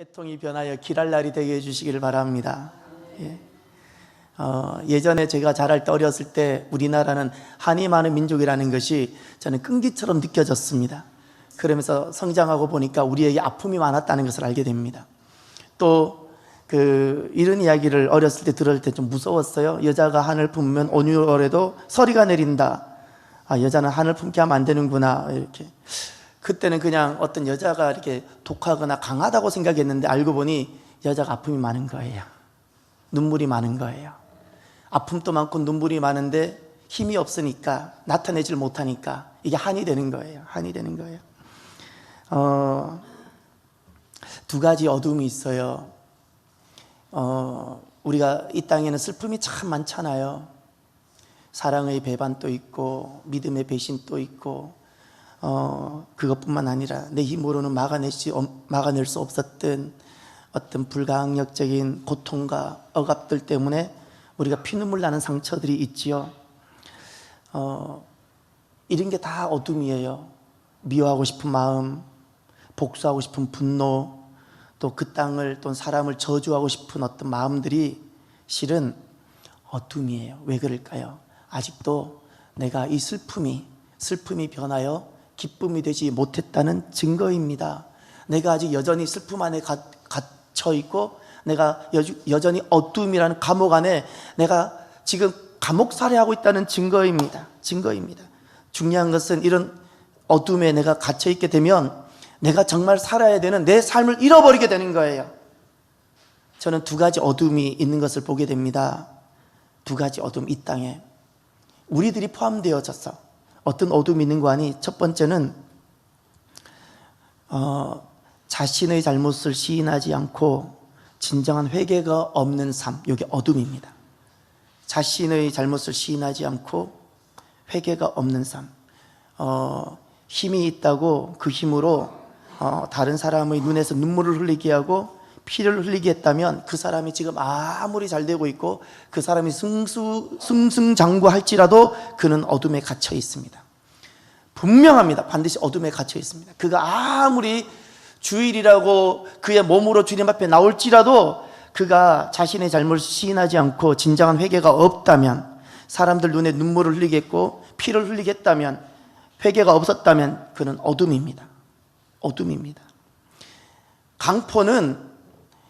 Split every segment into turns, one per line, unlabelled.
애통이 변하여 길할 날이 되게 해주시기를 바랍니다. 예전에 제가 자랄 때 어렸을 때 우리나라는 한이 많은 민족이라는 것이 저는 끈기처럼 느껴졌습니다. 그러면서 성장하고 보니까 우리에게 아픔이 많았다는 것을 알게 됩니다. 또 이런 이야기를 어렸을 때 들을 때 좀 무서웠어요. 여자가 한을 품으면 온유월에도 서리가 내린다. 여자는 한을 품게 하면 안 되는구나, 이렇게. 그때는 그냥 어떤 여자가 이렇게 독하거나 강하다고 생각했는데 알고 보니 여자가 아픔이 많은 거예요. 눈물이 많은 거예요. 아픔도 많고 눈물이 많은데 힘이 없으니까, 나타내질 못하니까 이게 한이 되는 거예요. 한이 되는 거예요. 두 가지 어둠이 있어요. 우리가 이 땅에는 슬픔이 참 많잖아요. 사랑의 배반도 있고 믿음의 배신도 있고, 그것뿐만 아니라 내 힘으로는 막아낼 수 없었던 어떤 불가항력적인 고통과 억압들 때문에 우리가 피눈물 나는 상처들이 있지요. 이런 게 다 어둠이에요. 미워하고 싶은 마음, 복수하고 싶은 분노, 또 그 땅을 또 사람을 저주하고 싶은 어떤 마음들이 실은 어둠이에요. 왜 그럴까요? 아직도 내가 이 슬픔이 변하여 기쁨이 되지 못했다는 증거입니다. 내가 아직 여전히 슬픔 안에 갇혀 있고, 내가 여전히 어둠이라는 감옥 안에 내가 지금 감옥 살해하고 있다는 증거입니다. 중요한 것은 이런 어둠에 내가 갇혀 있게 되면 내가 정말 살아야 되는 내 삶을 잃어버리게 되는 거예요. 저는 두 가지 어둠이 있는 것을 보게 됩니다. 두 가지 어둠, 이 땅에 우리들이 포함되어져서 어떤 어둠이 있는 거 아니? 첫 번째는 자신의 잘못을 시인하지 않고 진정한 회개가 없는 삶, 이게 어둠입니다. 자신의 잘못을 시인하지 않고 회개가 없는 삶. 힘이 있다고 그 힘으로 다른 사람의 눈에서 눈물을 흘리게 하고 피를 흘리게 했다면 그 사람이 지금 아무리 잘 되고 있고 그 사람이 승승장구할지라도 그는 어둠에 갇혀 있습니다. 분명합니다. 반드시 어둠에 갇혀 있습니다. 그가 아무리 주일이라고 그의 몸으로 주님 앞에 나올지라도 그가 자신의 잘못을 시인하지 않고 진정한 회개가 없다면, 사람들 눈에 눈물을 흘리겠고 피를 흘리겠다면, 회개가 없었다면 그는 어둠입니다. 강포는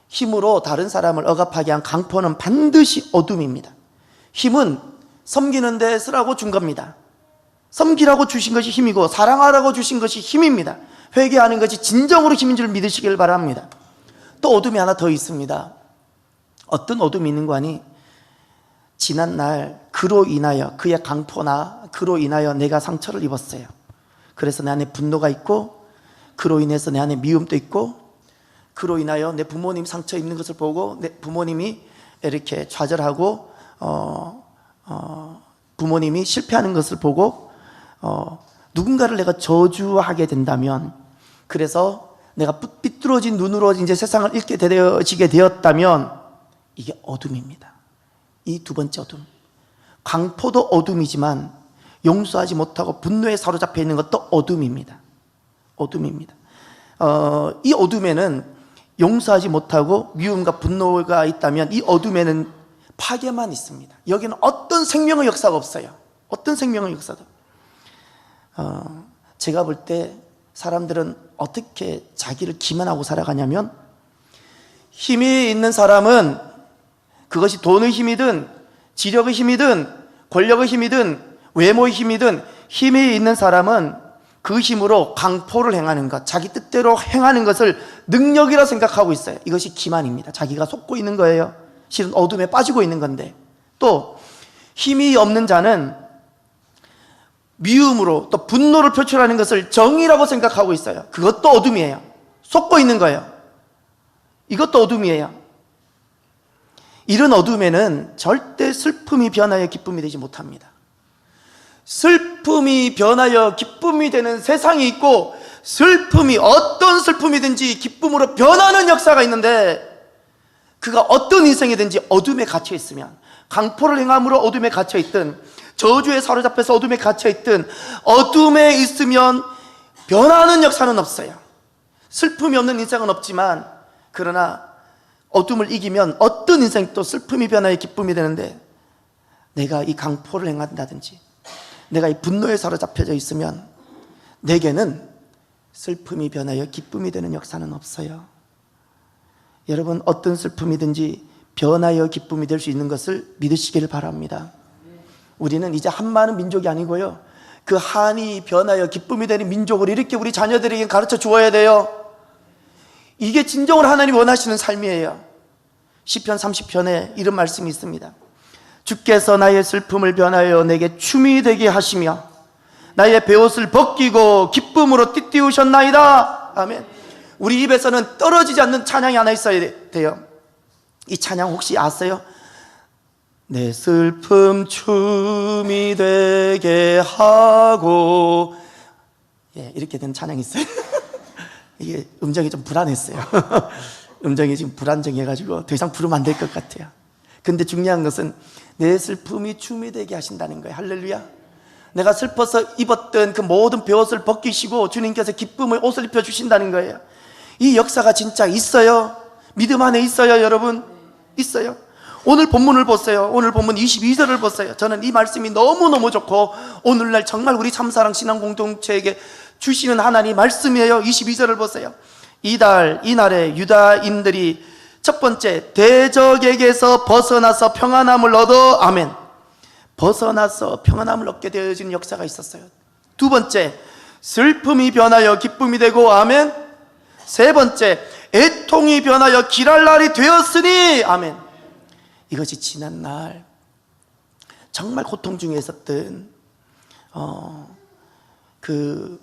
힘으로 다른 사람을 억압하게 한 강포는 반드시 어둠입니다. 힘은 섬기는 데 쓰라고 준 겁니다. 섬기라고 주신 것이 힘이고 사랑하라고 주신 것이 힘입니다. 회개하는 것이 진정으로 힘인 줄 믿으시길 바랍니다. 또 어둠이 하나 더 있습니다. 어떤 어둠이 있는 거 아니? 지난날 그로 인하여, 그의 강포나 그로 인하여 내가 상처를 입었어요. 그래서 내 안에 분노가 있고, 그로 인해서 내 안에 미움도 있고, 그로 인하여 내 부모님 상처 입는 것을 보고 내 부모님이 이렇게 좌절하고 부모님이 실패하는 것을 보고 누군가를 내가 저주하게 된다면, 그래서 내가 삐뚤어진 눈으로 이제 세상을 읽게 되어지게 되었다면 이게 어둠입니다. 이 두 번째 어둠. 강포도 어둠이지만 용서하지 못하고 분노에 사로잡혀 있는 것도 어둠입니다. 이 어둠에는 용서하지 못하고 미움과 분노가 있다면 이 어둠에는 파괴만 있습니다. 여기는 어떤 생명의 역사가 없어요. 어떤 생명의 역사도. 제가 볼 때 사람들은 어떻게 자기를 기만하고 살아가냐면, 힘이 있는 사람은 그것이 돈의 힘이든 지력의 힘이든 권력의 힘이든 외모의 힘이든, 힘이 있는 사람은 그 힘으로 강포를 행하는 것, 자기 뜻대로 행하는 것을 능력이라 생각하고 있어요. 이것이 기만입니다. 자기가 속고 있는 거예요. 실은 어둠에 빠지고 있는 건데. 또 힘이 없는 자는 미움으로 또 분노를 표출하는 것을 정의라고 생각하고 있어요. 그것도 어둠이에요. 속고 있는 거예요. 이것도 어둠이에요. 이런 어둠에는 절대 슬픔이 변하여 기쁨이 되지 못합니다. 슬픔이 변하여 기쁨이 되는 세상이 있고, 슬픔이 어떤 슬픔이든지 기쁨으로 변하는 역사가 있는데, 그가 어떤 인생이든지 어둠에 갇혀 있으면, 강포를 행함으로 어둠에 갇혀 있든 저주에 사로잡혀서 어둠에 갇혀 있든, 어둠에 있으면 변하는 역사는 없어요. 슬픔이 없는 인생은 없지만 그러나 어둠을 이기면 어떤 인생도 슬픔이 변화해 기쁨이 되는데, 내가 이 강포를 행한다든지 내가 이 분노에 사로잡혀져 있으면 내게는 슬픔이 변하여 기쁨이 되는 역사는 없어요. 여러분, 어떤 슬픔이든지 변하여 기쁨이 될 수 있는 것을 믿으시기를 바랍니다. 우리는 이제 한 많은 민족이 아니고요, 그 한이 변하여 기쁨이 되는 민족을 이렇게 우리 자녀들에게 가르쳐 주어야 돼요. 이게 진정으로 하나님이 원하시는 삶이에요. 시편 30편에 이런 말씀이 있습니다. 주께서 나의 슬픔을 변하여 내게 춤이 되게 하시며 나의 베옷을 벗기고 기쁨으로 띠띠우셨나이다. 아멘. 우리 입에서는 떨어지지 않는 찬양이 하나 있어야 돼요. 이 찬양 혹시 아세요? 내 슬픔 춤이 되게 하고, 이렇게 된 찬양이 있어요. 이게 음정이 좀 불안했어요. 음정이 지금 불안정해가지고 더 이상 부르면 안 될 것 같아요. 근데 중요한 것은 내 슬픔이 춤이 되게 하신다는 거예요. 할렐루야. 내가 슬퍼서 입었던 그 모든 베옷을 벗기시고 주님께서 기쁨의 옷을 입혀주신다는 거예요. 이 역사가 진짜 있어요. 믿음 안에 있어요. 여러분, 있어요. 오늘 본문을 보세요. 오늘 본문 22절을 보세요. 저는 이 말씀이 너무너무 좋고 오늘날 정말 우리 참사랑 신앙공동체에게 주시는 하나님 말씀이에요. 22절을 보세요. 이날에 유다인들이 첫 번째, 대적에게서 벗어나서 평안함을 얻어, 아멘, 벗어나서 평안함을 얻게 되어지는 역사가 있었어요. 두 번째, 슬픔이 변하여 기쁨이 되고, 아멘. 세 번째, 애통이 변하여 길할 날이 되었으니, 아멘. 이것이 지난날 정말 고통 중에 있었던 그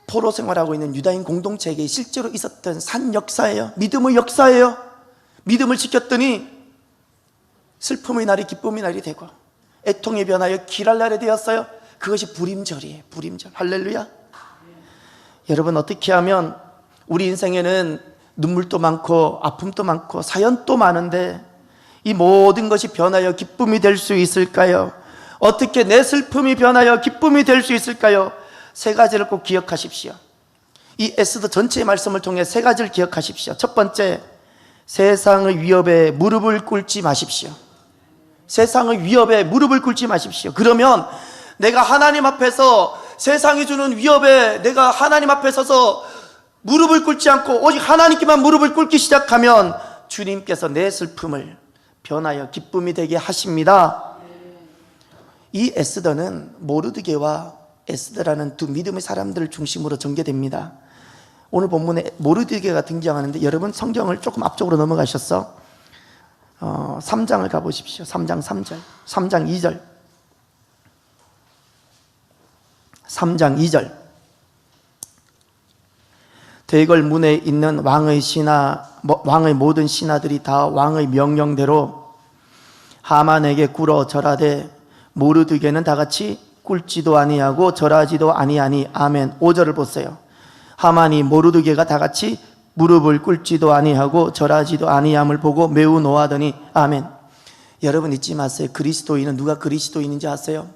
포로 생활하고 있는 유다인 공동체에게 실제로 있었던 산 역사예요. 믿음의 역사예요. 믿음을 지켰더니 슬픔의 날이 기쁨의 날이 되고 애통이 변하여 길할 날이 되었어요. 그것이 불임절이에요. 불임절. 할렐루야. 여러분, 어떻게 하면 우리 인생에는 눈물도 많고 아픔도 많고 사연도 많은데 이 모든 것이 변하여 기쁨이 될 수 있을까요? 어떻게 내 슬픔이 변하여 기쁨이 될 수 있을까요? 세 가지를 꼭 기억하십시오. 이 에스더 전체의 말씀을 통해 세 가지를 기억하십시오. 첫 번째, 세상의 위협에 무릎을 꿇지 마십시오. 세상의 위협에 무릎을 꿇지 마십시오. 그러면 내가 하나님 앞에서 세상이 주는 위협에 내가 하나님 앞에 서서 무릎을 꿇지 않고 오직 하나님께만 무릎을 꿇기 시작하면 주님께서 내 슬픔을 변하여 기쁨이 되게 하십니다. 이 에스더는 모르드게와 에스더라는 두 믿음의 사람들을 중심으로 전개됩니다. 오늘 본문에 모르드게가 등장하는데 여러분 성경을 조금 앞쪽으로 넘어가셔서 3장을 가보십시오. 3장 3절, 3장 2절, 3장 2절. 대궐 문에 있는 왕의 모든 신하들이 다 왕의 명령대로 하만에게 꿇어 절하되 모르드게는 다같이 꿇지도 아니하고 절하지도 아니하니, 아멘. 5절을 보세요. 하만이 모르드게가 다같이 무릎을 꿇지도 아니하고 절하지도 아니함을 보고 매우 노하더니, 아멘. 여러분 잊지 마세요. 그리스도인은 누가 그리스도인인지 아세요?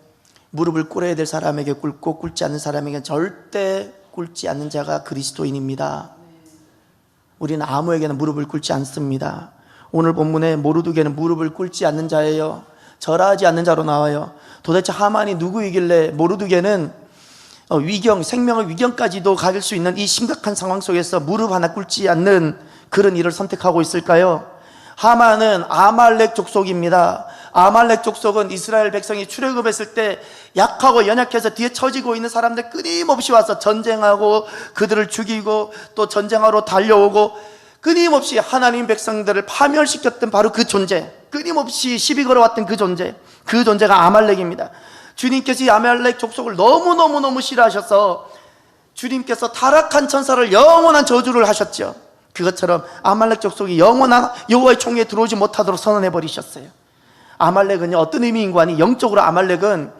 무릎을 꿇어야 될 사람에게 꿇고 꿇지 않는 사람에게 절대 꿇지 않는 자가 그리스도인입니다. 우리는 아무에게나 무릎을 꿇지 않습니다. 오늘 본문에 모르드게는 무릎을 꿇지 않는 자예요. 절하지 않는 자로 나와요. 도대체 하만이 누구이길래 모르드게는 위경, 생명의 위경까지도 가질 수 있는 이 심각한 상황 속에서 무릎 하나 꿇지 않는 그런 일을 선택하고 있을까요? 하만은 아말렉 족속입니다. 아말렉 족속은 이스라엘 백성이 출애굽했을 때 약하고 연약해서 뒤에 처지고 있는 사람들 끊임없이 와서 전쟁하고 그들을 죽이고 또 전쟁하러 달려오고 끊임없이 하나님 백성들을 파멸시켰던 바로 그 존재, 끊임없이 시비 걸어왔던 그 존재가 아말렉입니다. 주님께서 이 아말렉 족속을 너무너무 싫어하셔서 주님께서 타락한 천사를 영원한 저주를 하셨죠. 그것처럼 아말렉 족속이 영원한 여호와의 총회에 들어오지 못하도록 선언해 버리셨어요. 아말렉은요, 어떤 의미인고 하니 영적으로 아말렉은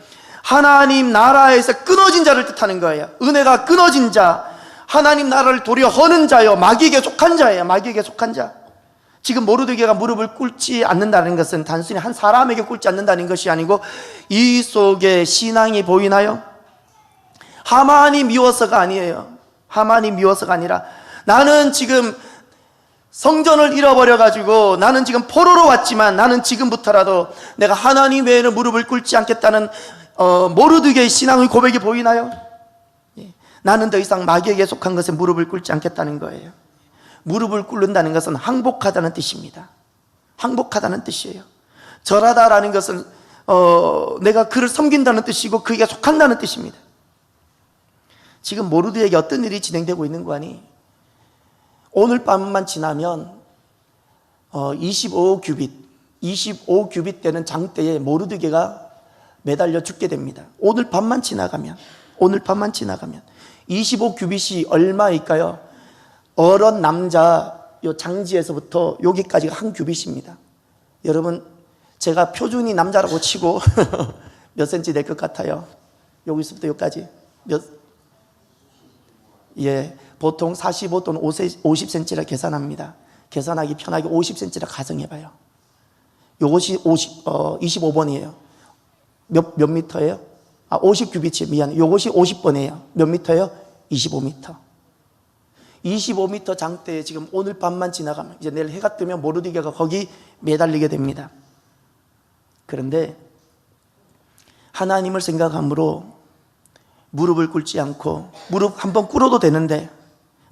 하나님 나라에서 끊어진 자를 뜻하는 거예요. 은혜가 끊어진 자, 하나님 나라를 도리어 허는 자요, 마귀에게 속한 자예요. 마귀에게 속한 자. 지금 모르드게가 무릎을 꿇지 않는다는 것은 단순히 한 사람에게 꿇지 않는다는 것이 아니고 이 속에 신앙이 보이나요? 하만이 미워서가 아니에요. 하만이 미워서가 아니라 나는 지금 성전을 잃어버려가지고 나는 지금 포로로 왔지만 나는 지금부터라도 내가 하나님 외에는 무릎을 꿇지 않겠다는 모르드게의 신앙의 고백이 보이나요? 나는 더 이상 마귀에게 속한 것에 무릎을 꿇지 않겠다는 거예요. 무릎을 꿇는다는 것은 항복하다는 뜻입니다. 항복하다는 뜻이에요. 절하다라는 것은 내가 그를 섬긴다는 뜻이고 그에게 속한다는 뜻입니다. 지금 모르드에게 어떤 일이 진행되고 있는 거 아니? 오늘 밤만 지나면 25규빗 되는 장대에 모르드게가 매달려 죽게 됩니다. 오늘 밤만 지나가면 25규빗이 얼마일까요? 어른 남자 요 장지에서부터 여기까지가 한 규빗입니다. 여러분, 제가 표준이 남자라고 치고 몇 센치 될 것 같아요? 여기서부터 여기까지 보통 45 또는 50cm라 계산합니다. 계산하기 편하게 50cm라 가정해봐요. 이것이 25번이에요. 몇 미터예요? 50규빗이 미안해. 이것이 50번이에요. 몇 미터예요? 25m. 25m 장대에 지금 오늘 밤만 지나가면 이제 내일 해가 뜨면 모르드게가 거기 매달리게 됩니다. 그런데 하나님을 생각함으로 무릎을 꿇지 않고, 무릎 한번 꿇어도 되는데,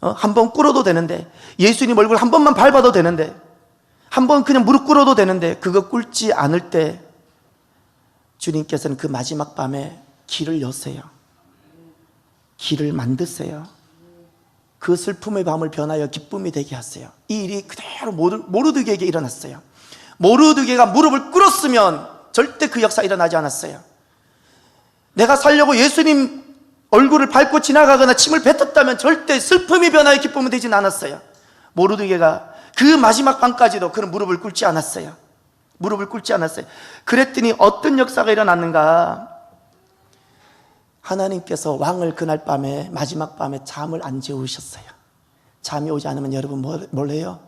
한번 꿇어도 되는데, 예수님 얼굴 한 번만 밟아도 되는데, 한번 그냥 무릎 꿇어도 되는데, 그거 꿇지 않을 때 주님께서는 그 마지막 밤에 길을 여세요. 길을 만드세요. 그 슬픔의 밤을 변하여 기쁨이 되게 하세요. 이 일이 그대로 모르드게에게 일어났어요. 모르드게가 무릎을 꿇었으면 절대 그 역사 일어나지 않았어요. 내가 살려고 예수님 얼굴을 밟고 지나가거나 침을 뱉었다면 절대 슬픔이 변하여 기쁨이 되진 않았어요. 모르드게가 그 마지막 밤까지도 그는 무릎을 꿇지 않았어요. 무릎을 꿇지 않았어요. 그랬더니 어떤 역사가 일어났는가? 하나님께서 왕을 그날 밤에, 마지막 밤에 잠을 안 재우셨어요. 잠이 오지 않으면 여러분 뭘 해요?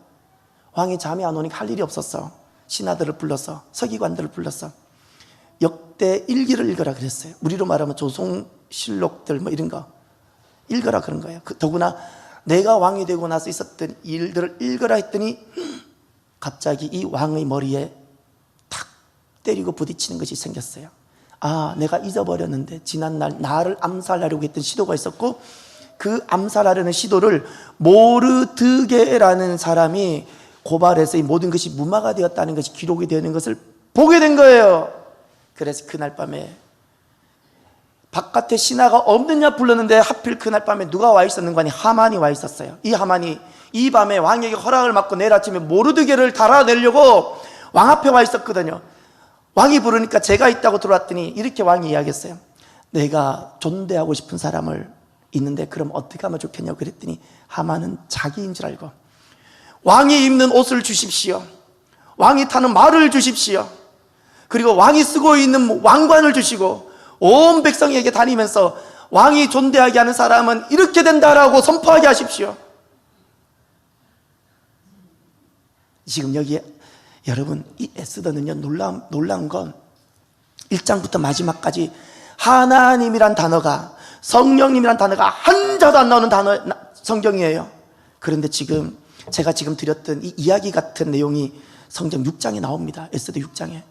왕이 잠이 안 오니까 할 일이 없었어. 신하들을 불러서, 서기관들을 불러서 역대 일기를 읽으라 그랬어요. 우리로 말하면 조송실록들 뭐 이런 거 읽으라 그런 거예요. 더구나 내가 왕이 되고 나서 있었던 일들을 읽으라 했더니 갑자기 이 왕의 머리에 탁 때리고 부딪히는 것이 생겼어요. 아, 내가 잊어버렸는데 지난날 나를 암살하려고 했던 시도가 있었고, 그 암살하려는 시도를 모르드게라는 사람이 고발해서 이 모든 것이 무마가 되었다는 것이 기록이 되는 것을 보게 된 거예요. 그래서 그날 밤에 바깥에 신하가 없느냐 불렀는데 하필 그날 밤에 누가 와 있었는가 하니 하만이 와 있었어요. 이 하만이 이 밤에 왕에게 허락을 받고 내일 아침에 모르드게를 달아내려고 왕 앞에 와 있었거든요. 왕이 부르니까 제가 있다고 들어왔더니 이렇게 왕이 이야기했어요. 내가 존대하고 싶은 사람을 있는데 그럼 어떻게 하면 좋겠냐고 그랬더니 하만은 자기인 줄 알고 왕이 입는 옷을 주십시오. 왕이 타는 말을 주십시오. 그리고 왕이 쓰고 있는 왕관을 주시고 온 백성에게 다니면서 왕이 존대하게 하는 사람은 이렇게 된다라고 선포하게 하십시오. 지금 여기에 여러분, 이 에스더는요, 놀라운 건 1장부터 마지막까지 하나님이란 단어가, 성령님이란 단어가 한 자도 안 나오는 성경이에요. 그런데 지금 제가 지금 드렸던 이 이야기 같은 내용이 성경 6장에 나옵니다. 에스더 6장에.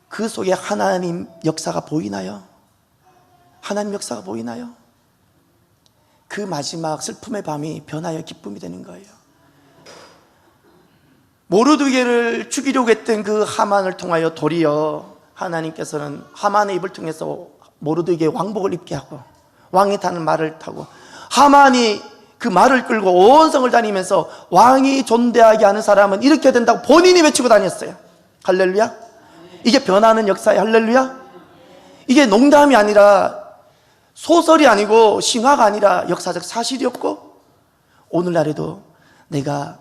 그 속에 하나님 역사가 보이나요? 하나님 역사가 보이나요? 그 마지막 슬픔의 밤이 변하여 기쁨이 되는 거예요. 모르드게를 죽이려고 했던 그 하만을 통하여 도리어 하나님께서는 하만의 입을 통해서 모르드게 왕복을 입게 하고 왕이 타는 말을 타고 하만이 그 말을 끌고 온 성을 다니면서 왕이 존대하게 하는 사람은 이렇게 된다고 본인이 외치고 다녔어요. 할렐루야. 이게 변하는 역사의 할렐루야. 이게 농담이 아니라 소설이 아니고 신화가 아니라 역사적 사실이었고, 오늘날에도 내가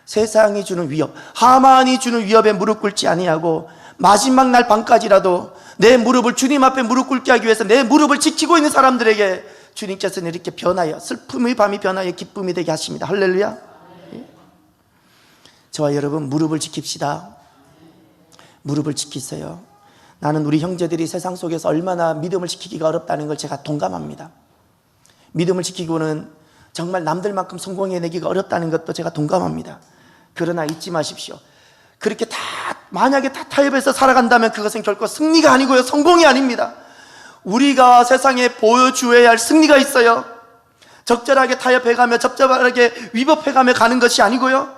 세상이 주는 위협, 하만이 주는 위협에 무릎 꿇지 아니하고 마지막 날 밤까지라도 내 무릎을 주님 앞에 무릎 꿇게 하기 위해서 내 무릎을 지키고 있는 사람들에게 주님께서는 이렇게 변하여, 슬픔의 밤이 변하여 기쁨이 되게 하십니다. 할렐루야. 저와 여러분, 무릎을 지킵시다. 무릎을 지키세요. 나는 우리 형제들이 세상 속에서 얼마나 믿음을 지키기가 어렵다는 걸 제가 동감합니다. 믿음을 지키고는 정말 남들만큼 성공해내기가 어렵다는 것도 제가 동감합니다. 그러나 잊지 마십시오. 그렇게 만약에 다 타협해서 살아간다면 그것은 결코 승리가 아니고요, 성공이 아닙니다. 우리가 세상에 보여주어야 할 승리가 있어요. 적절하게 타협해가며 적절하게 위법해가며 가는 것이 아니고요,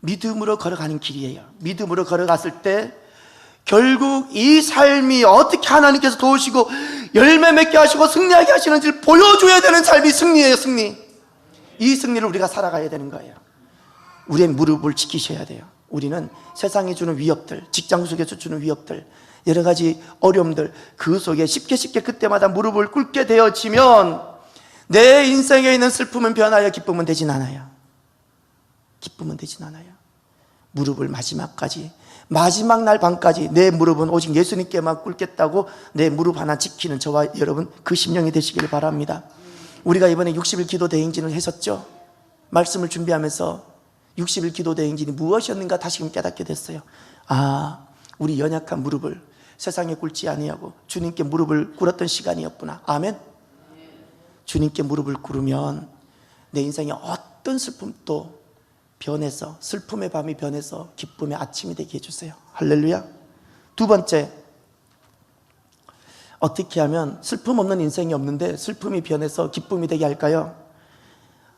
믿음으로 걸어가는 길이에요. 믿음으로 걸어갔을 때 결국 이 삶이 어떻게 하나님께서 도우시고 열매 맺게 하시고 승리하게 하시는지를 보여줘야 되는 삶이 승리예요. 승리. 이 승리를 우리가 살아가야 되는 거예요. 우리의 무릎을 지키셔야 돼요. 우리는 세상이 주는 위협들, 직장 속에서 주는 위협들, 여러 가지 어려움들, 그 속에 쉽게 그때마다 무릎을 꿇게 되어지면 내 인생에 있는 슬픔은 변하여 기쁨은 되진 않아요. 기쁨은 되진 않아요. 무릎을 마지막 날 밤까지 내 무릎은 오직 예수님께만 꿇겠다고 내 무릎 하나 지키는 저와 여러분, 그 심령이 되시길 바랍니다. 우리가 이번에 60일 기도 대행진을 했었죠. 말씀을 준비하면서 60일 기도 대행진이 무엇이었는가 다시금 깨닫게 됐어요. 우리 연약한 무릎을 세상에 꿇지 아니하고 주님께 무릎을 꿇었던 시간이었구나. 아멘. 주님께 무릎을 꿇으면 내 인생에 어떤 슬픔도 변해서, 슬픔의 밤이 변해서 기쁨의 아침이 되게 해주세요. 할렐루야. 두 번째, 어떻게 하면 슬픔 없는 인생이 없는데 슬픔이 변해서 기쁨이 되게 할까요?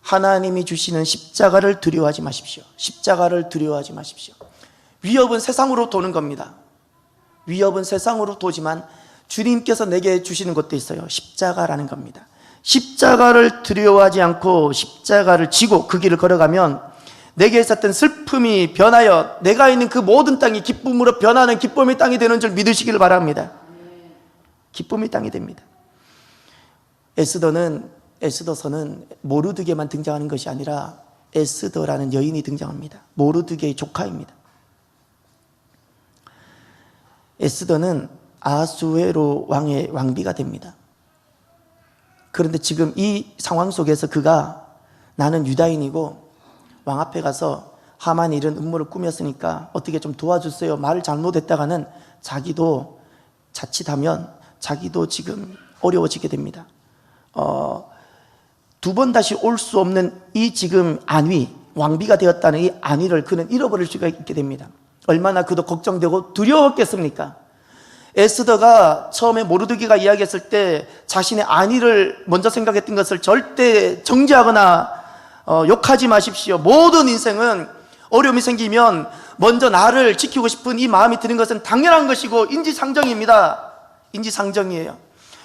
하나님이 주시는 십자가를 두려워하지 마십시오. 십자가를 두려워하지 마십시오. 위협은 세상으로 도는 겁니다. 위협은 세상으로 도지만 주님께서 내게 주시는 것도 있어요. 십자가라는 겁니다. 십자가를 두려워하지 않고 십자가를 지고 그 길을 걸어가면 내게 있었던 슬픔이 변하여 내가 있는 그 모든 땅이 기쁨으로 변하는 기쁨의 땅이 되는 줄 믿으시기를 바랍니다. 기쁨의 땅이 됩니다. 에스더서는 모르드게만 등장하는 것이 아니라 에스더라는 여인이 등장합니다. 모르드게의 조카입니다. 에스더는 아수에로 왕의 왕비가 됩니다. 그런데 지금 이 상황 속에서 그가 나는 유다인이고 왕 앞에 가서 하만이 이런 음모를 꾸몄으니까 어떻게 좀 도와주세요, 말을 잘못했다가는 자기도 자칫하면 자기도 지금 어려워지게 됩니다. 두 번 다시 올 수 없는 이 지금 안위, 왕비가 되었다는 이 안위를 그는 잃어버릴 수가 있게 됩니다. 얼마나 그도 걱정되고 두려웠겠습니까? 에스더가 처음에 모르드게가 이야기했을 때 자신의 안위를 먼저 생각했던 것을 절대 정죄하거나 욕하지 마십시오. 모든 인생은 어려움이 생기면 먼저 나를 지키고 싶은 이 마음이 드는 것은 당연한 것이고 인지상정입니다. 인지상정이에요.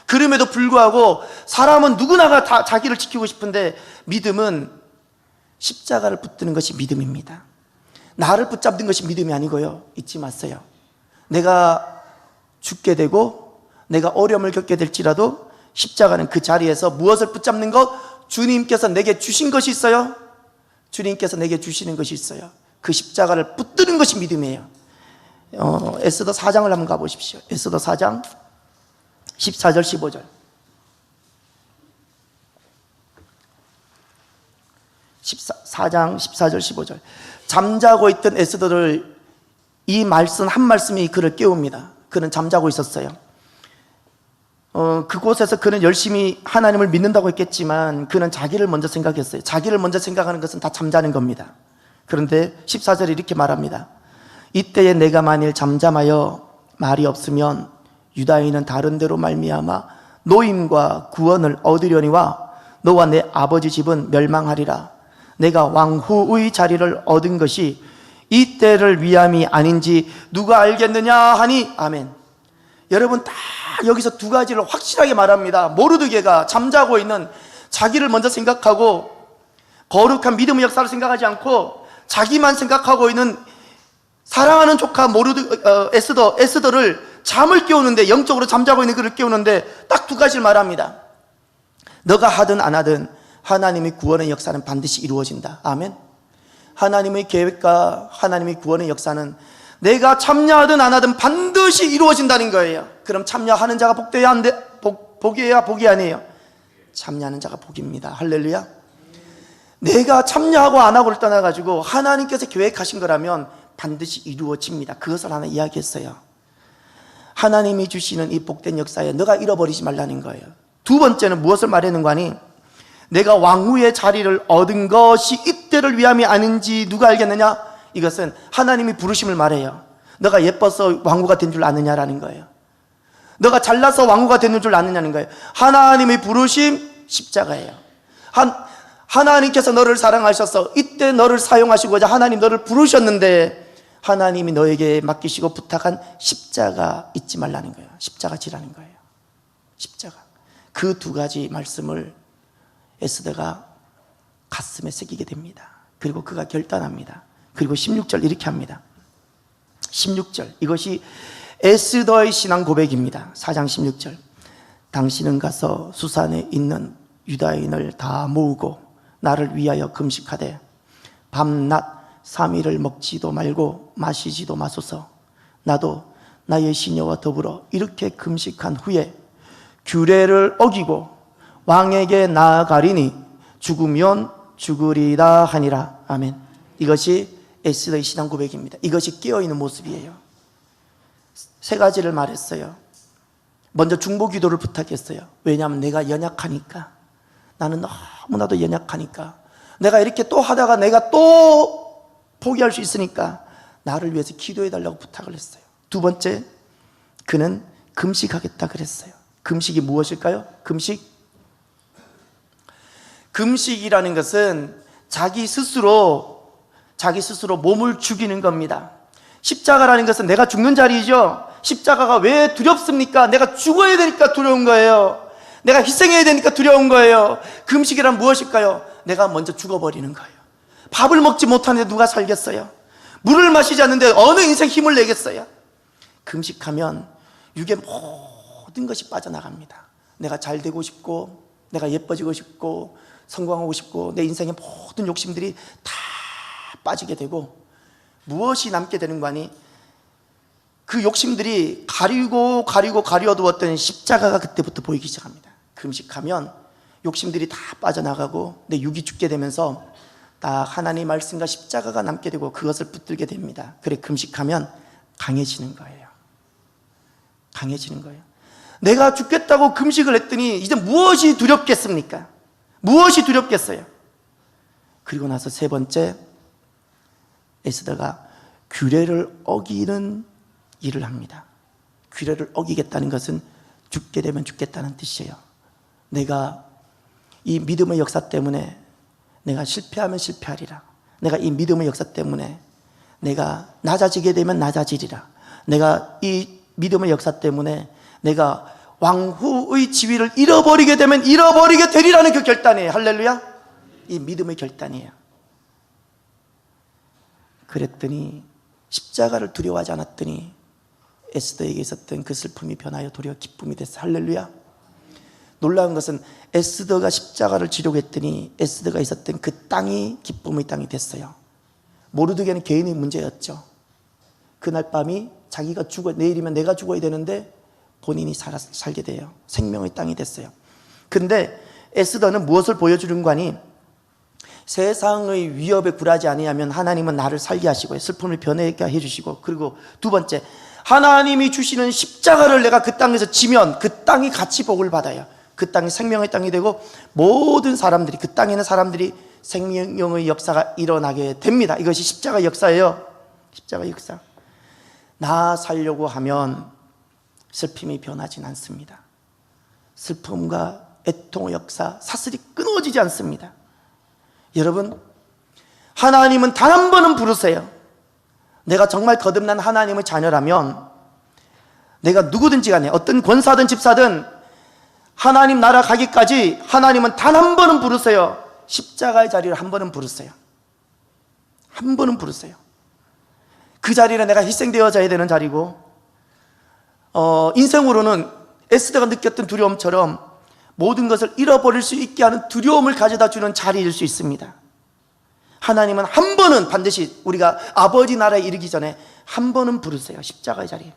그럼에도 불구하고 사람은 누구나가 다 자기를 지키고 싶은데 믿음은 십자가를 붙드는 것이 믿음입니다. 나를 붙잡는 것이 믿음이 아니고요, 잊지 마세요. 내가 죽게 되고 내가 어려움을 겪게 될지라도 십자가는 그 자리에서 무엇을 붙잡는 것? 주님께서 내게 주신 것이 있어요. 주님께서 내게 주시는 것이 있어요. 그 십자가를 붙드는 것이 믿음이에요. 에스더 4장을 한번 가보십시오. 에스더 4장 14절 15절 4장 14절 15절 잠자고 있던 에스더를 이 말씀 한 말씀이 그를 깨웁니다. 그는 잠자고 있었어요. 그곳에서 그는 열심히 하나님을 믿는다고 했겠지만 그는 자기를 먼저 생각했어요. 자기를 먼저 생각하는 것은 다 잠자는 겁니다. 그런데 14절에 이렇게 말합니다. 이때에 내가 만일 잠잠하여 말이 없으면 유다인은 다른 데로 말미암아 노임과 구원을 얻으려니와 너와 내 아버지 집은 멸망하리라. 내가 왕후의 자리를 얻은 것이 이때를 위함이 아닌지 누가 알겠느냐 하니. 아멘. 여러분, 딱 여기서 두 가지를 확실하게 말합니다. 모르드게가 잠자고 있는 자기를 먼저 생각하고 거룩한 믿음의 역사를 생각하지 않고 자기만 생각하고 있는 사랑하는 조카 에스더를 잠을 깨우는데, 영적으로 잠자고 있는 그를 깨우는데 딱 두 가지를 말합니다. 너가 하든 안 하든 하나님의 구원의 역사는 반드시 이루어진다. 아멘. 하나님의 계획과 하나님의 구원의 역사는 내가 참여하든 안 하든 반드시 이루어진다는 거예요. 그럼 참여하는 자가 복되어야 한데 복이에요, 복이 아니에요? 참여하는 자가 복입니다. 할렐루야. 내가 참여하고 안 하고를 떠나가지고 하나님께서 계획하신 거라면 반드시 이루어집니다. 그것을 하나 이야기했어요. 하나님이 주시는 이 복된 역사에 너가 잃어버리지 말라는 거예요. 두 번째는 무엇을 말하는 거 아니? 내가 왕후의 자리를 얻은 것이 이때를 위함이 아닌지 누가 알겠느냐? 이것은 하나님이 부르심을 말해요. 너가 예뻐서 왕후가 된 줄 아느냐라는 거예요. 너가 잘나서 왕후가 되는 줄 아느냐는 거예요. 하나님의 부르심 십자가예요. 하나님께서 너를 사랑하셔서 이때 너를 사용하시고자 하나님 너를 부르셨는데 하나님이 너에게 맡기시고 부탁한 십자가 잊지 말라는 거예요. 십자가 지라는 거예요. 십자가. 그 두 가지 말씀을 에스더가 가슴에 새기게 됩니다. 그리고 그가 결단합니다. 그리고 16절 이렇게 합니다. 16절, 이것이 에스더의 신앙 고백입니다. 4장 16절. 당신은 가서 수산에 있는 유다인을 다 모으고 나를 위하여 금식하되 밤낮 3일을 먹지도 말고 마시지도 마소서. 나도 나의 시녀와 더불어 이렇게 금식한 후에 규례를 어기고 왕에게 나아가리니 죽으면 죽으리라 하니라. 아멘. 이것이 에스더의 신앙 고백입니다. 이것이 깨어있는 모습이에요. 세 가지를 말했어요. 먼저 중보 기도를 부탁했어요. 왜냐하면 내가 연약하니까, 나는 너무나도 연약하니까, 내가 이렇게 또 하다가 내가 또 포기할 수 있으니까 나를 위해서 기도해 달라고 부탁을 했어요. 두 번째, 그는 금식하겠다 그랬어요. 금식이 무엇일까요? 금식이라는 것은 자기 스스로 몸을 죽이는 겁니다. 십자가라는 것은 내가 죽는 자리이죠. 십자가가 왜 두렵습니까? 내가 죽어야 되니까 두려운 거예요. 내가 희생해야 되니까 두려운 거예요. 금식이란 무엇일까요? 내가 먼저 죽어버리는 거예요. 밥을 먹지 못하는데 누가 살겠어요? 물을 마시지 않는데 어느 인생 힘을 내겠어요? 금식하면 육의 모든 것이 빠져나갑니다. 내가 잘 되고 싶고, 내가 예뻐지고 싶고, 성공하고 싶고, 내 인생의 모든 욕심들이 다 빠지게 되고, 무엇이 남게 되는 거니? 그 욕심들이 가리워두었던 십자가가 그때부터 보이기 시작합니다. 금식하면 욕심들이 다 빠져나가고 내 육이 죽게 되면서 다 하나님의 말씀과 십자가가 남게 되고 그것을 붙들게 됩니다. 그래, 금식하면 강해지는 거예요. 강해지는 거예요. 내가 죽겠다고 금식을 했더니 이제 무엇이 두렵겠습니까? 무엇이 두렵겠어요? 그리고 나서 세 번째, 에스더가 규례를 어기는 일을 합니다. 규례를 어기겠다는 것은 죽게 되면 죽겠다는 뜻이에요. 내가 이 믿음의 역사 때문에 내가 실패하면 실패하리라. 내가 이 믿음의 역사 때문에 내가 낮아지게 되면 낮아지리라. 내가 이 믿음의 역사 때문에 내가 왕후의 지위를 잃어버리게 되면 잃어버리게 되리라는 그 결단이에요. 할렐루야. 이 믿음의 결단이에요. 그랬더니 십자가를 두려워하지 않았더니 에스더에게 있었던 그 슬픔이 변하여 도리어 기쁨이 됐어요. 할렐루야. 놀라운 것은 에스더가 십자가를 지려고 했더니 에스더가 있었던 그 땅이 기쁨의 땅이 됐어요. 모르드게는 개인의 문제였죠. 그날 밤이 자기가 내일이면 내가 죽어야 되는데 본인이 살게 돼요. 생명의 땅이 됐어요. 근데 에스더는 무엇을 보여주는 거니? 세상의 위협에 굴하지 아니하면 하나님은 나를 살게 하시고 슬픔을 변하게 해주시고, 그리고 두 번째, 하나님이 주시는 십자가를 내가 그 땅에서 지면 그 땅이 같이 복을 받아요. 그 땅이 생명의 땅이 되고 모든 사람들이, 그 땅에 있는 사람들이 생명의 역사가 일어나게 됩니다. 이것이 십자가 역사예요. 십자가 역사. 나 살려고 하면 슬픔이 변하진 않습니다. 슬픔과 애통의 역사 사슬이 끊어지지 않습니다. 여러분, 하나님은 단 한 번은 부르세요. 내가 정말 거듭난 하나님의 자녀라면, 내가 누구든지 간에 어떤 권사든 집사든 하나님 나라 가기까지 하나님은 단 한 번은 부르세요. 십자가의 자리를 한 번은 부르세요. 한 번은 부르세요. 그 자리는 내가 희생되어져야 되는 자리고, 인생으로는 에스더가 느꼈던 두려움처럼 모든 것을 잃어버릴 수 있게 하는 두려움을 가져다 주는 자리일 수 있습니다. 하나님은 한 번은 반드시 우리가 아버지 나라에 이르기 전에 한 번은 부르세요. 십자가의 자리.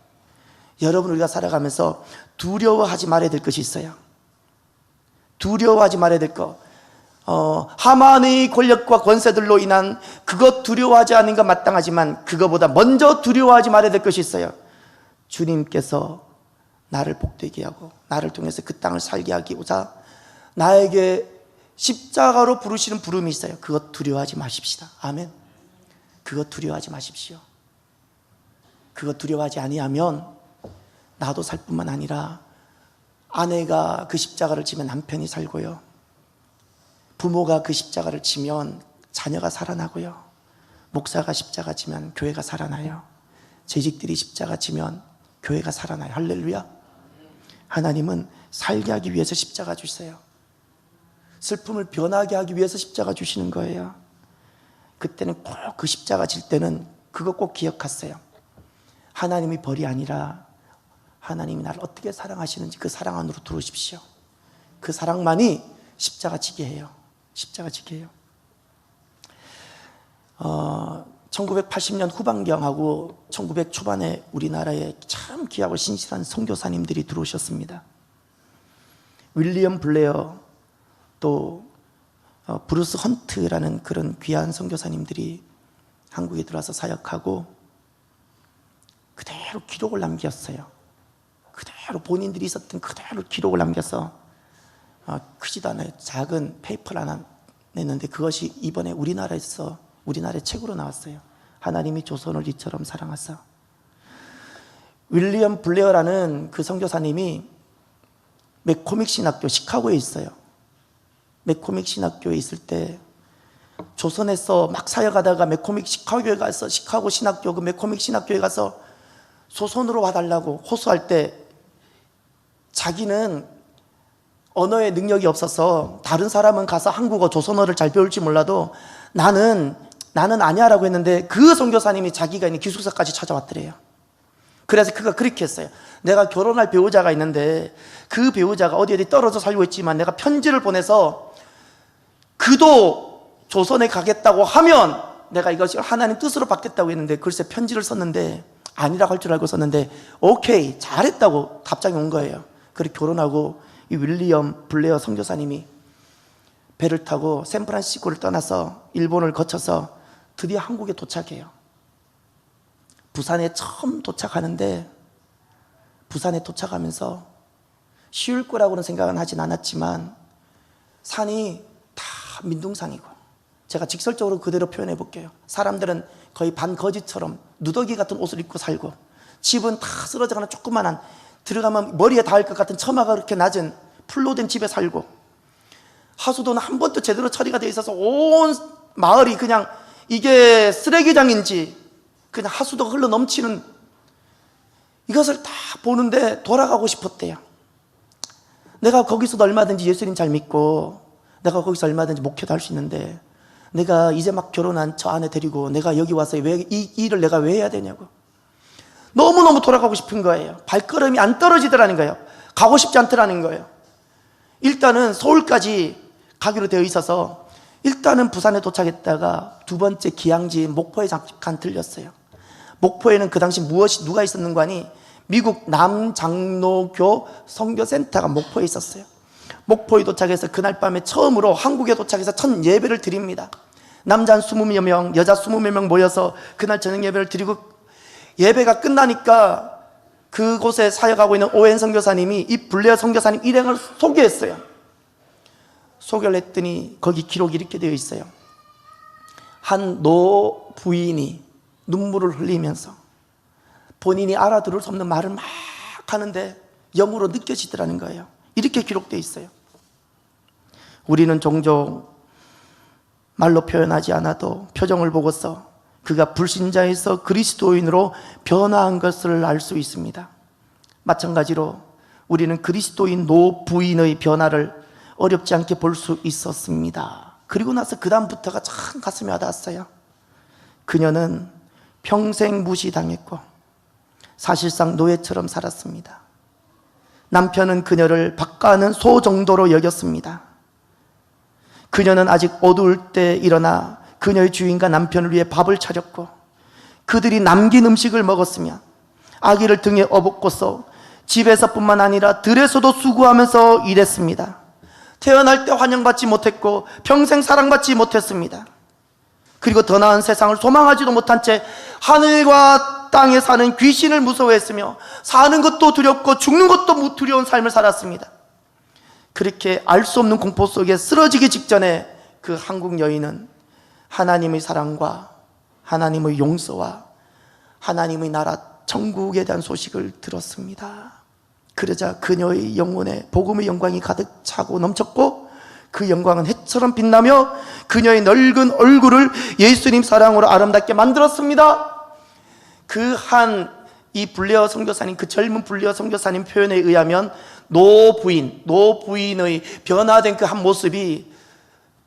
여러분, 우리가 살아가면서 두려워하지 말아야 될 것이 있어요. 두려워하지 말아야 될 것. 하만의 권력과 권세들로 인한 그것 두려워하지 않는 것 마땅하지만 그것보다 먼저 두려워하지 말아야 될 것이 있어요. 주님께서 나를 복되게 하고 나를 통해서 그 땅을 살게 하기 위해서 나에게 십자가로 부르시는 부름이 있어요. 그것 두려워하지 마십시다. 아멘. 그것 두려워하지 마십시오. 그것 두려워하지 아니하면 나도 살 뿐만 아니라 아내가 그 십자가를 지면 남편이 살고요, 부모가 그 십자가를 지면 자녀가 살아나고요, 목사가 십자가 지면 교회가 살아나요, 재직들이 십자가 지면 교회가 살아나요. 할렐루야. 하나님은 살게 하기 위해서 십자가 주세요. 슬픔을 변하게 하기 위해서 십자가 주시는 거예요. 그때는 꼭 그 십자가 질 때는 그거 꼭 기억하세요. 하나님이 벌이 아니라 하나님이 나를 어떻게 사랑하시는지 그 사랑 안으로 들어오십시오. 그 사랑만이 십자가 지게 해요. 십자가 지게 해요. 1980년 후반경하고 1900 초반에 우리나라에 참 귀하고 신실한 선교사님들이 들어오셨습니다. 윌리엄 블레어, 또 브루스 헌트라는 그런 귀한 선교사님들이 한국에 들어와서 사역하고 그대로 기록을 남겼어요. 그대로 본인들이 있었던 그대로 기록을 남겨서 크지도 않아요. 작은 페이퍼를 하나 냈는데 그것이 이번에 우리나라의 책으로 나왔어요. 하나님이 조선을 이처럼 사랑하사. 윌리엄 블레어라는 그 선교사님이 맥코믹 신학교 시카고에 있어요. 맥코믹 신학교에 있을 때 조선에서 막 사역하다가 맥코믹 시카고에 가서, 시카고 신학교 그 맥코믹 신학교에 가서 조선으로 와달라고 호소할 때 자기는 언어의 능력이 없어서 다른 사람은 가서 한국어, 조선어를 잘 배울지 몰라도 나는 아니야라고 했는데 그 선교사님이 자기가 있는 기숙사까지 찾아왔더래요. 그래서 그가 그렇게 했어요. 내가 결혼할 배우자가 있는데 그 배우자가 어디 떨어져 살고 있지만 내가 편지를 보내서 그도 조선에 가겠다고 하면 내가 이것이 하나님 뜻으로 받겠다고 했는데 글쎄 편지를 썼는데 아니라고 할 줄 알고 썼는데 오케이 잘했다고 답장이 온 거예요. 그렇게 결혼하고 이 윌리엄 블레어 선교사님이 배를 타고 샌프란시스코를 떠나서 일본을 거쳐서 드디어 한국에 도착해요. 부산에 처음 도착하는데 부산에 도착하면서 쉬울 거라고는 생각은 하진 않았지만 산이 다 민둥산이고, 제가 직설적으로 그대로 표현해 볼게요. 사람들은 거의 반거지처럼 누더기 같은 옷을 입고 살고, 집은 다 쓰러져가는 조그만한, 들어가면 머리에 닿을 것 같은 처마가 그렇게 낮은 풀로 된 집에 살고, 하수도는 한 번도 제대로 처리가 돼 있어서 온 마을이 그냥 이게 쓰레기장인지 그냥 하수도가 흘러 넘치는, 이것을 다 보는데 돌아가고 싶었대요. 내가 거기서도 얼마든지 예수님 잘 믿고 내가 거기서 얼마든지 목회도 할 수 있는데 내가 이제 막 결혼한 저 아내 데리고 내가 여기 와서 왜 이 일을 내가 왜 해야 되냐고 너무너무 돌아가고 싶은 거예요. 발걸음이 안 떨어지더라는 거예요. 가고 싶지 않더라는 거예요. 일단은 서울까지 가기로 되어 있어서 일단은 부산에 도착했다가 두 번째 기항지인 목포에 잠깐 들렸어요. 목포에는 그 당시 누가 있었는가 하니 미국 남장로교 선교센터가 목포에 있었어요. 목포에 도착해서 그날 밤에 처음으로 한국에 도착해서 첫 예배를 드립니다. 남자 20여 명, 여자 20여 명 모여서 그날 저녁 예배를 드리고, 예배가 끝나니까 그곳에 사역하고 있는 오웬 선교사님이 이 블레어 선교사님 일행을 소개했어요. 소개를 했더니 거기 기록이 이렇게 되어 있어요. 한 노 부인이 눈물을 흘리면서 본인이 알아들을 수 없는 말을 막 하는데 영으로 느껴지더라는 거예요. 이렇게 기록되어 있어요. 우리는 종종 말로 표현하지 않아도 표정을 보고서 그가 불신자에서 그리스도인으로 변화한 것을 알 수 있습니다. 마찬가지로 우리는 그리스도인 노 부인의 변화를 어렵지 않게 볼 수 있었습니다. 그리고 나서 그 다음부터가 참 가슴이 와닿았어요. 그녀는 평생 무시당했고 사실상 노예처럼 살았습니다. 남편은 그녀를 바꿔하는 소 정도로 여겼습니다. 그녀는 아직 어두울 때 일어나 그녀의 주인과 남편을 위해 밥을 차렸고 그들이 남긴 음식을 먹었으며 아기를 등에 업고서 집에서뿐만 아니라 들에서도 수고하면서 일했습니다. 태어날 때 환영받지 못했고 평생 사랑받지 못했습니다. 그리고 더 나은 세상을 소망하지도 못한 채 하늘과 땅에 사는 귀신을 무서워했으며 사는 것도 두렵고 죽는 것도 두려운 삶을 살았습니다. 그렇게 알 수 없는 공포 속에 쓰러지기 직전에 그 한국 여인은 하나님의 사랑과 하나님의 용서와 하나님의 나라 천국에 대한 소식을 들었습니다. 그러자 그녀의 영혼에 복음의 영광이 가득 차고 넘쳤고, 그 영광은 해처럼 빛나며 그녀의 넓은 얼굴을 예수님 사랑으로 아름답게 만들었습니다. 그 이 블레어 선교사님, 그 젊은 블레어 선교사님 표현에 의하면 노부인의 변화된 그 한 모습이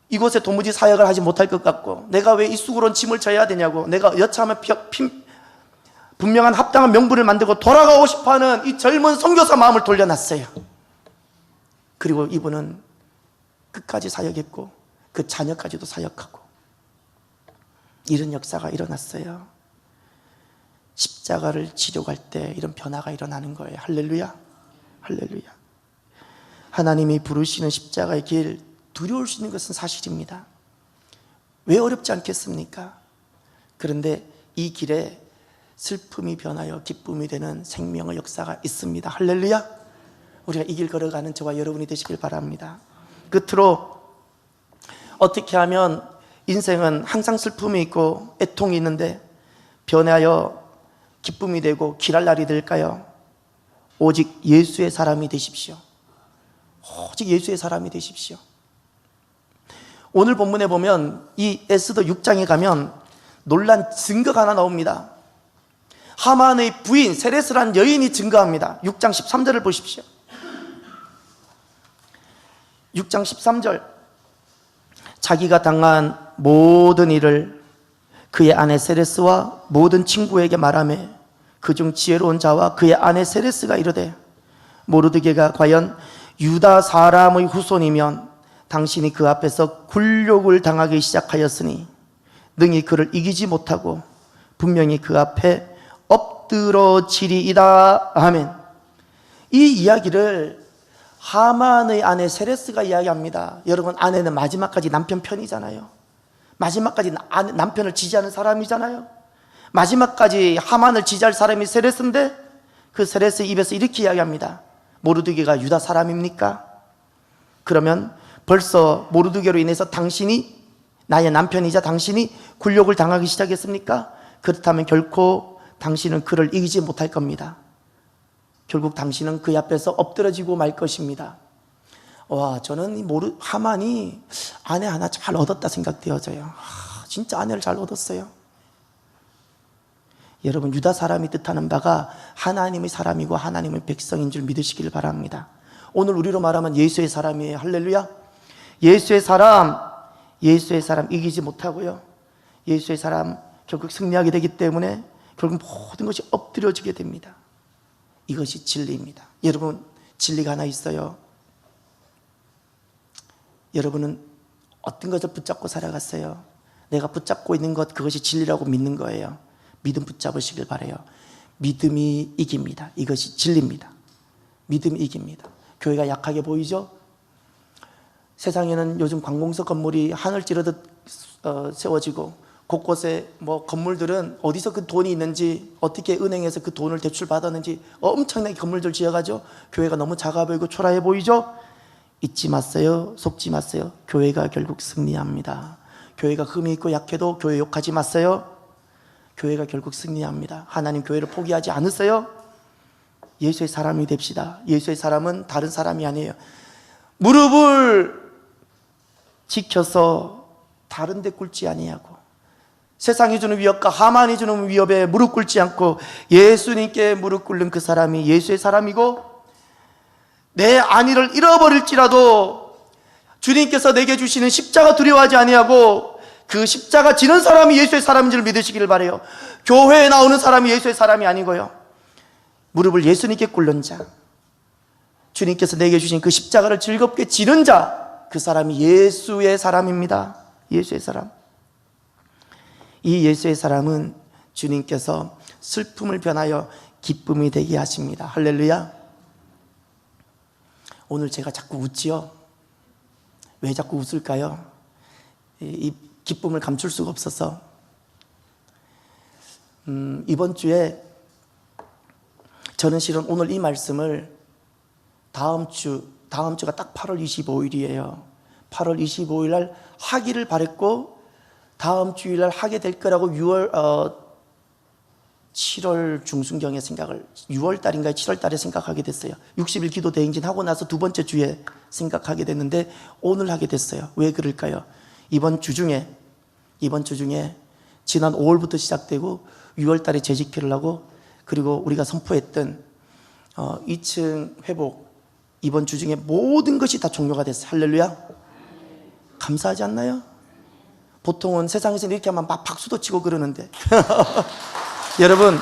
이곳에 도무지 사역을 하지 못할 것 같고, 내가 왜 이 수고로운 짐을 져야 되냐고, 내가 여차하면 분명한 합당한 명분을 만들고 돌아가고 싶어하는 이 젊은 선교사 마음을 돌려놨어요. 그리고 이분은 끝까지 사역했고 그 자녀까지도 사역하고, 이런 역사가 일어났어요. 십자가를 지려고 할 때 이런 변화가 일어나는 거예요. 할렐루야, 할렐루야. 하나님이 부르시는 십자가의 길, 두려울 수 있는 것은 사실입니다. 왜 어렵지 않겠습니까? 그런데 이 길에 슬픔이 변하여 기쁨이 되는 생명의 역사가 있습니다. 할렐루야. 우리가 이 길 걸어가는 저와 여러분이 되시길 바랍니다. 끝으로, 어떻게 하면 인생은 항상 슬픔이 있고 애통이 있는데 변하여 기쁨이 되고 길할 날이 될까요? 오직 예수의 사람이 되십시오. 오직 예수의 사람이 되십시오. 오늘 본문에 보면 이 에스더 6장에 가면 놀란 증거가 하나 나옵니다. 하만의 부인 세레스란 여인이 증거합니다. 6장 13절을 보십시오. 6장 13절, 자기가 당한 모든 일을 그의 아내 세레스와 모든 친구에게 말하며 그중 지혜로운 자와 그의 아내 세레스가 이르되, 모르드게가 과연 유다 사람의 후손이면 당신이 그 앞에서 굴욕을 당하기 시작하였으니 능히 그를 이기지 못하고 분명히 그 앞에 엎드러지리이다. 아멘. 이 이야기를 하만의 아내 세레스가 이야기합니다. 여러분, 아내는 마지막까지 남편 편이잖아요. 마지막까지 남편을 지지하는 사람이잖아요. 마지막까지 하만을 지지할 사람이 세레스인데, 그 세레스 입에서 이렇게 이야기합니다. 모르드게가 유다 사람입니까? 그러면 벌써 모르드게로 인해서 당신이, 나의 남편이자 당신이 굴욕을 당하기 시작했습니까? 그렇다면 결코 당신은 그를 이기지 못할 겁니다. 결국 당신은 그 앞에서 엎드러지고 말 것입니다. 와, 저는 하만이 아내 하나 잘 얻었다 생각되어져요. 진짜 아내를 잘 얻었어요. 여러분, 유다 사람이 뜻하는 바가 하나님의 사람이고 하나님의 백성인 줄 믿으시길 바랍니다. 오늘 우리로 말하면 예수의 사람이에요. 할렐루야. 예수의 사람 이기지 못하고요, 예수의 사람 결국 승리하게 되기 때문에 결국 모든 것이 엎드려지게 됩니다. 이것이 진리입니다. 여러분, 진리가 하나 있어요. 여러분은 어떤 것을 붙잡고 살아갔어요? 내가 붙잡고 있는 것, 그것이 진리라고 믿는 거예요. 믿음 붙잡으시길 바라요. 믿음이 이깁니다. 이것이 진리입니다. 믿음이 이깁니다. 교회가 약하게 보이죠? 세상에는 요즘 관공서 건물이 하늘 찌르듯 세워지고, 곳곳에 건물들은 어디서 그 돈이 있는지, 어떻게 은행에서 그 돈을 대출 받았는지 엄청나게 건물들 지어가죠. 교회가 너무 작아 보이고 초라해 보이죠? 잊지 마세요. 속지 마세요. 교회가 결국 승리합니다. 교회가 흠이 있고 약해도 교회 욕하지 마세요. 교회가 결국 승리합니다. 하나님 교회를 포기하지 않으세요. 예수의 사람이 됩시다. 예수의 사람은 다른 사람이 아니에요. 무릎을 지켜서 다른 데 꿇지 아니하고, 세상이 주는 위협과 하만이 주는 위협에 무릎 꿇지 않고 예수님께 무릎 꿇는 그 사람이 예수의 사람이고, 내 안위를 잃어버릴지라도 주님께서 내게 주시는 십자가 두려워하지 아니하고 그 십자가 지는 사람이 예수의 사람인 줄 믿으시기를 바라요. 교회에 나오는 사람이 예수의 사람이 아니고요, 무릎을 예수님께 꿇는 자, 주님께서 내게 주신 그 십자가를 즐겁게 지는 자, 그 사람이 예수의 사람입니다. 예수의 사람. 이 예수의 사람은 주님께서 슬픔을 변하여 기쁨이 되게 하십니다. 할렐루야. 오늘 제가 자꾸 웃지요? 왜 자꾸 웃을까요? 이 기쁨을 감출 수가 없어서. 이번 주에 저는 실은 오늘 이 말씀을 다음 다음 주가 딱 8월 25일이에요. 8월 25일 날 하기를 바랬고 다음 주일 날 하게 될 거라고 7월 중순경에 생각을 6월 달인가요? 7월 달에 생각하게 됐어요. 60일 기도 대행진 하고 나서 두 번째 주에 생각하게 됐는데 오늘 하게 됐어요. 왜 그럴까요? 이번 주 중에 지난 5월부터 시작되고 6월 달에 재직회를 하고 그리고 우리가 선포했던 2층 회복 이번 주 중에 모든 것이 다 종료가 됐어요. 할렐루야. 감사하지 않나요? 보통은 세상에서 이렇게 하면 막 박수도 치고 그러는데 여러분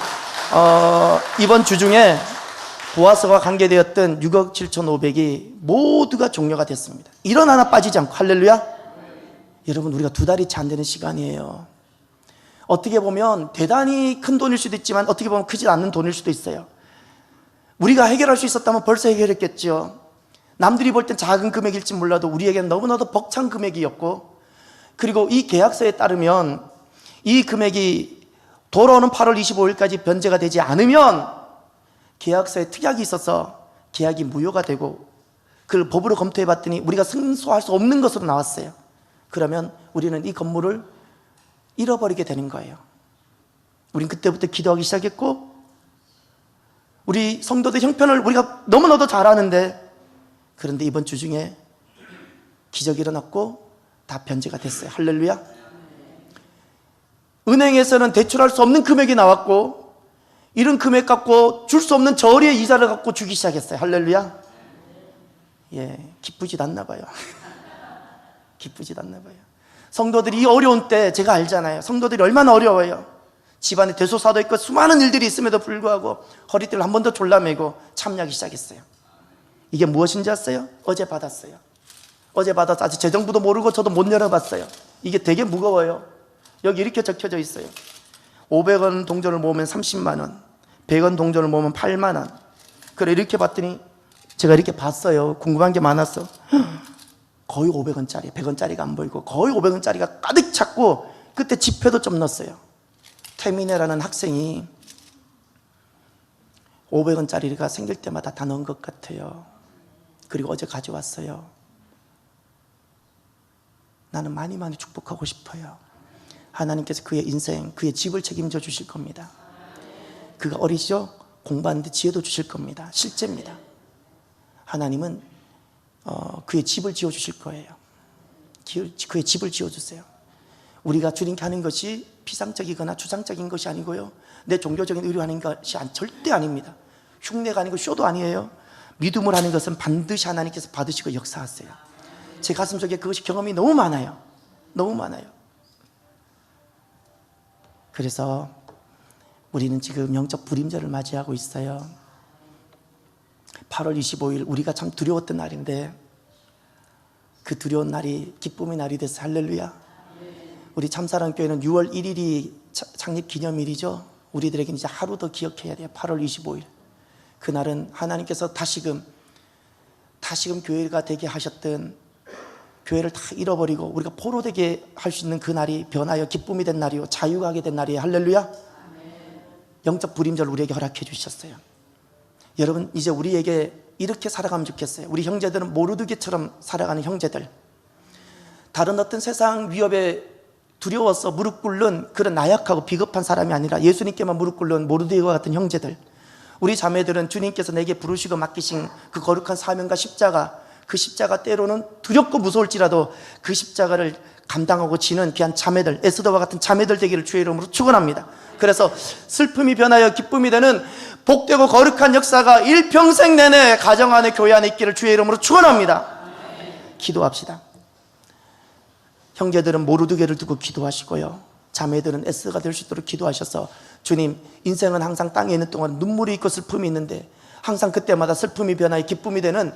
이번 주 중에 보아서가 관계되었던 6억 7,500이 모두가 종료가 됐습니다. 이런 하나 빠지지 않고. 할렐루야. 여러분 우리가 두 달이 채 안 되는 시간이에요. 어떻게 보면 대단히 큰 돈일 수도 있지만 어떻게 보면 크지 않는 돈일 수도 있어요. 우리가 해결할 수 있었다면 벌써 해결했겠죠. 남들이 볼 땐 작은 금액일지 몰라도 우리에게는 너무나도 벅찬 금액이었고 그리고 이 계약서에 따르면 이 금액이 돌아오는 8월 25일까지 변제가 되지 않으면 계약서에 특약이 있어서 계약이 무효가 되고 그걸 법으로 검토해 봤더니 우리가 승소할 수 없는 것으로 나왔어요. 그러면 우리는 이 건물을 잃어버리게 되는 거예요. 우린 그때부터 기도하기 시작했고 우리 성도들 형편을 우리가 너무나도 잘 아는데 그런데 이번 주 중에 기적이 일어났고 다 변제가 됐어요. 할렐루야. 은행에서는 대출할 수 없는 금액이 나왔고 이런 금액 갖고 줄 수 없는 저리의 이자를 갖고 주기 시작했어요. 할렐루야. 기쁘지도 않나 봐요. 기쁘지도 않나 봐요. 성도들이 이 어려운 때 제가 알잖아요. 성도들이 얼마나 어려워요. 집안에 대소사도 있고 수많은 일들이 있음에도 불구하고 허리띠를 한 번 더 졸라매고 참여하기 시작했어요. 이게 무엇인지 아세요? 어제 받았어요. 어제 받아서 아직 재정부도 모르고 저도 못 열어봤어요. 이게 되게 무거워요. 여기 이렇게 적혀져 있어요. 500원 동전을 모으면 30만 원, 100원 동전을 모으면 8만 원. 그래 이렇게 봤더니 제가 이렇게 봤어요. 궁금한 게 많았어. 거의 500원짜리, 100원짜리가 안 보이고 거의 500원짜리가 가득 찼고 그때 지폐도 좀 넣었어요. 태민이라는 학생이 500원짜리가 생길 때마다 다 넣은 것 같아요. 그리고 어제 가져왔어요. 나는 많이 축복하고 싶어요. 하나님께서 그의 인생, 그의 집을 책임져 주실 겁니다. 그가 어리죠? 공부하는데 지혜도 주실 겁니다. 실제입니다. 하나님은 그의 집을 지어주실 거예요. 그의 집을 지어주세요. 우리가 주님께 하는 것이 피상적이거나 추상적인 것이 아니고요, 내 종교적인 의료하는 것이 절대 아닙니다. 흉내가 아니고 쇼도 아니에요. 믿음을 하는 것은 반드시 하나님께서 받으시고 역사하세요. 제 가슴 속에 그것이 경험이 너무 많아요. 너무 많아요. 그래서 우리는 지금 영적 불임절을 맞이하고 있어요. 8월 25일 우리가 참 두려웠던 날인데 그 두려운 날이 기쁨의 날이 됐어요. 할렐루야. 우리 참사랑교회는 6월 1일이 창립 기념일이죠. 우리들에게는 이제 하루 더 기억해야 돼요. 8월 25일. 그날은 하나님께서 다시금 교회가 되게 하셨던, 교회를 다 잃어버리고 우리가 포로되게 할 수 있는 그 날이 변하여 기쁨이 된 날이요, 자유가 하게 된 날이에요. 할렐루야. 영적 불임절을 우리에게 허락해 주셨어요. 여러분, 이제 우리에게 이렇게 살아가면 좋겠어요. 우리 형제들은 모르드게처럼 살아가는 형제들, 다른 어떤 세상 위협에 두려워서 무릎 꿇는 그런 나약하고 비겁한 사람이 아니라 예수님께만 무릎 꿇는 모르드게와 같은 형제들, 우리 자매들은 주님께서 내게 부르시고 맡기신 그 거룩한 사명과 십자가, 그 십자가 때로는 두렵고 무서울지라도 그 십자가를 감당하고 지는 귀한 자매들, 에스더와 같은 자매들 되기를 주의 이름으로 축원합니다. 그래서 슬픔이 변하여 기쁨이 되는 복되고 거룩한 역사가 일평생 내내 가정 안에, 교회 안에 있기를 주의 이름으로 축원합니다. 기도합시다. 형제들은 모르드게를 두고 기도하시고요, 자매들은 에스더가 될 수 있도록 기도하셔서, 주님, 인생은 항상 땅에 있는 동안 눈물이 있고 슬픔이 있는데 항상 그때마다 슬픔이 변하여 기쁨이 되는,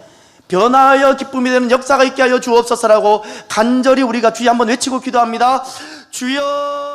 변하여 기쁨이 되는 역사가 있게 하여 주옵소서라고 간절히 우리가 주여 한번 외치고 기도합니다. 주여.